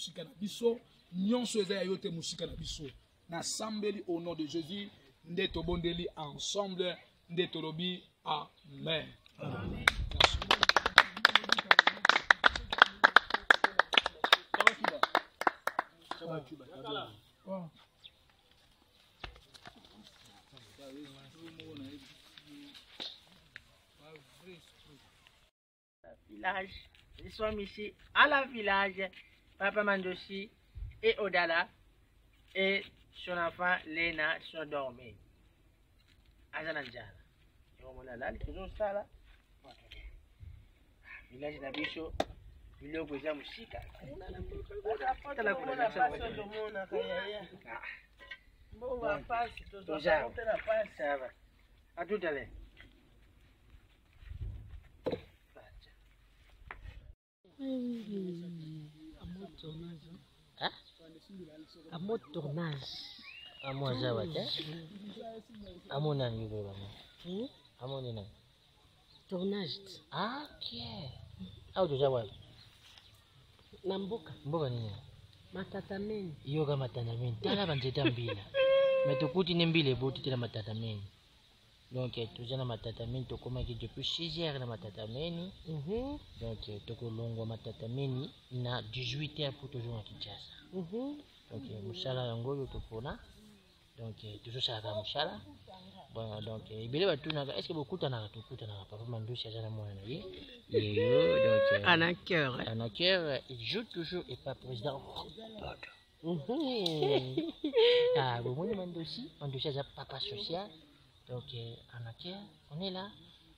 musika na biso nyonso eza yo te musika na biso na sambeli au nom de Jésus nde tobondeli ensemble nde tolobi amen. Amen. Village, nous sommes ici à la village, Papa Mandosi et Odala et son enfant Lena sont dormis. Azananjala. On a là, toujours ça là. Village d'Abicho, village où il y a musique. À tout à l'heure. À mon tournage. À mon zawata. À mon ami. À mon ami. Tournage. Ah, ok. Ah, tu zawata. Namboka. Mboka nini? Matatameni. Yoga matatameni. Tala banzeta mbila. Metukuti nembile boti tela matatameni. Donc, tu as matatameni, tu as depuis 6 heures na matatameni. Donc, tu as longo matatameni na 18 heures pour toujours à Kinshasa. Donc, musala yango yo topona. Donc, toujours ça va musala. Bon, donc, ibele batu na est-ce que beaucoup tana papa Mandosi azana mwana na ye. Donc, Anaker, il joue toujours et pas président. Ah, bon, Mandosi a papa social. Donc, Anakia, on est là.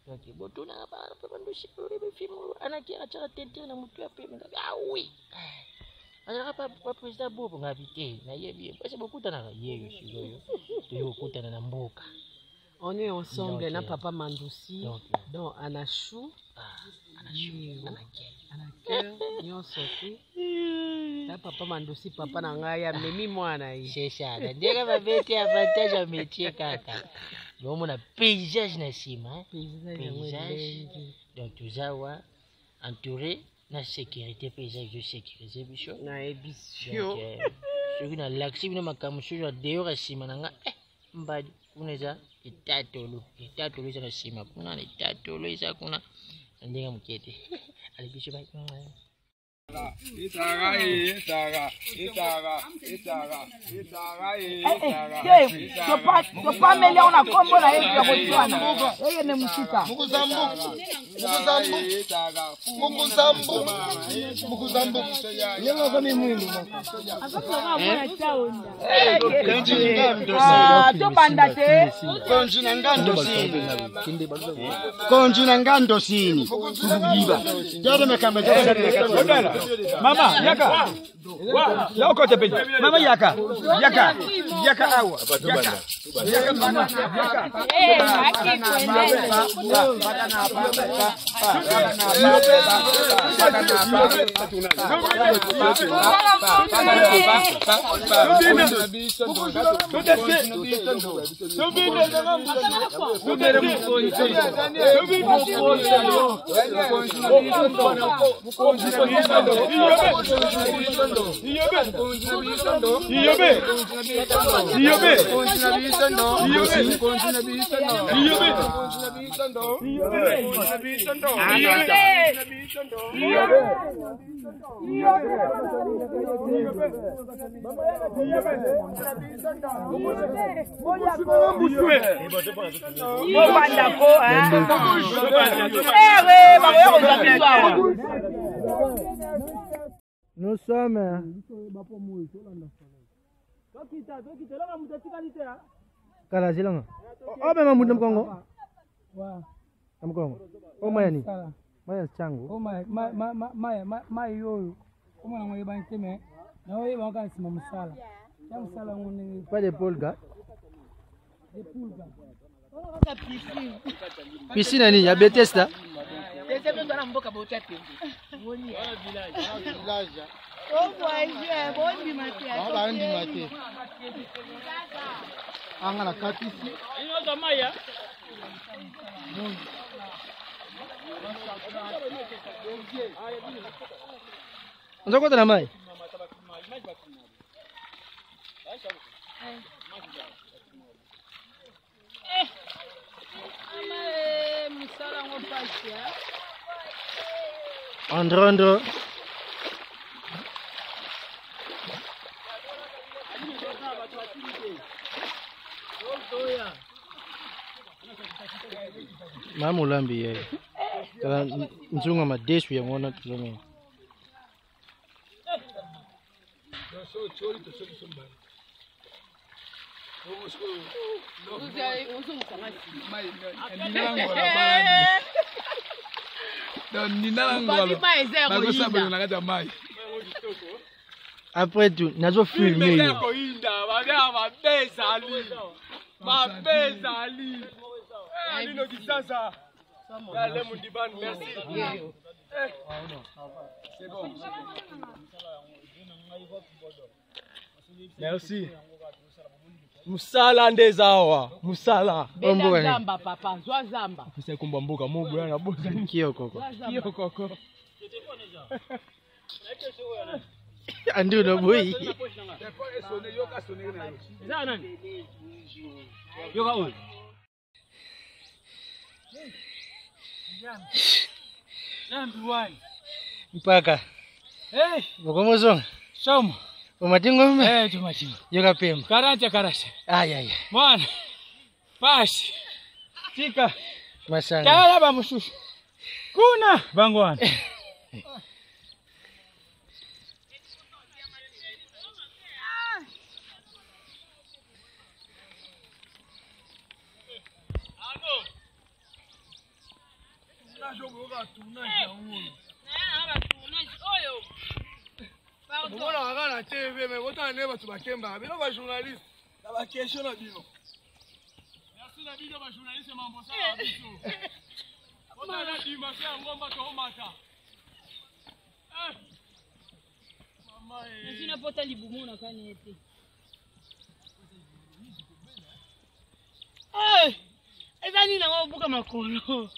Donc, bon, tout n'a pas de film. Anakia a tiré la mouture à paix. Ah oui! Alors, pas président Bobo pour inviter. C'est beaucoup de temps. On est ensemble, là, Papa Mandosi, donc Anachou, Anakia, nous sorti. Là, Papa Mandosi, Papa Nangaya, Mimi Moana. C'est ça. D'ailleurs, ma bête avantage à métier, kaka. Donc, on a paysage na sima, paysage. Donc, tout ça, entouré na sécurité, paysage de sécurité, bicho. Na ébition. Donc, celui na l'axi, na makamusu, na dehors à sima, nanga, mbadi, kuneza, itatolo, ça na sima, kuna, itatolo, isa kuna, ndenga mukete. Allez, bicho, bye. Topamele ona kombo na yetu ya Botswana. Yeye ni mshika. Mukuzambu. Yeye kama mwindu moko. Akatoka mwana taonda. Topanda te. Konji na ngando sini. Kuyiba. Jado mekamba jado. Mama, yaka. Wa, kote penye. Mama yaka. Yaka awa. Yaka mama. Yaka. Haki kuendelea. Nous sommes Kala silanga. Oh, memang muda mkongo. Wa. Mkongo. Oh, maya ni. Maya changu. Oh, maya yoyo. Kama na mwe baniteme. Na wewe banga sima musala. Ya musala ngone. Pas de polga. De pulga. Piscine ni ya Bethesda. Bethesda ndo na mboka bote pembe. Ngoni. Village. Oh, voyage, bon mate. Ah, ndi mate. Angala katisi. Ino maya. Nzoko tena mai. Andro. Mama ulambi yeye. Kala nzunga madesu ya ngona tulome. Après tout, nazo filmer yo. Merci. Musala ndezawa, musala. Bela zamba papa, zwa zamba. Fisa kumba mboka mubu yana boza Kio koko. kio koko. Andu no boy. Za nani? Yoga on. Jambi wani. Mpaka. Hey, Bokomozo. shoma. Umatingo me? Tumatingo. Yoga pemba. Karasha. Ay. Mwana. Pasi. Tika. Masanga. Kala ba mushushu. Kuna bangwana. Mbona wakana TV mais autant ne batu bakemba bino ba journaliste na ba question na bino. Merci na bino ba journaliste mambo sana biso. Autant na dimanche ngomba to mata. Mama eh. Sina pota libumu na kanete. Ezani na wabuka makolo.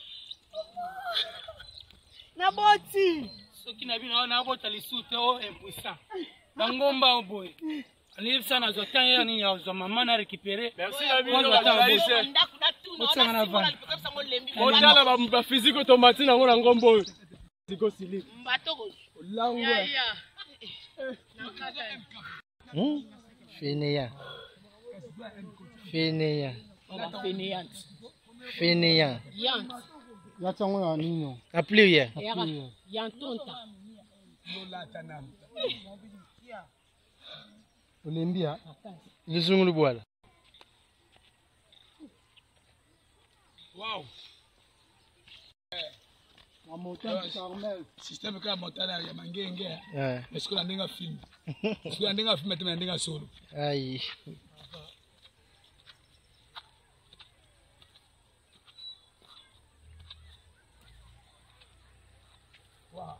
Na boti. Soki na bino na bota lisute o impuissant. Bangomba oboy. Ani sana zotan ya ni ya zo mama na récupérer. Merci na bino ba journaliste. Otanga na van. Otala ba physique automatique na ngona ngombo. Siko silip. Mbatoko. Langwe. Fainéant. Yant. Yatango ya nino. Appelez ya. Yantonta. Olembia. Lizungu bwala. Wow. Système ka motana ya mangenge. Est-ce que la ndinga film? Est-ce que la ndinga film et ndinga solo? Aïe. Wow.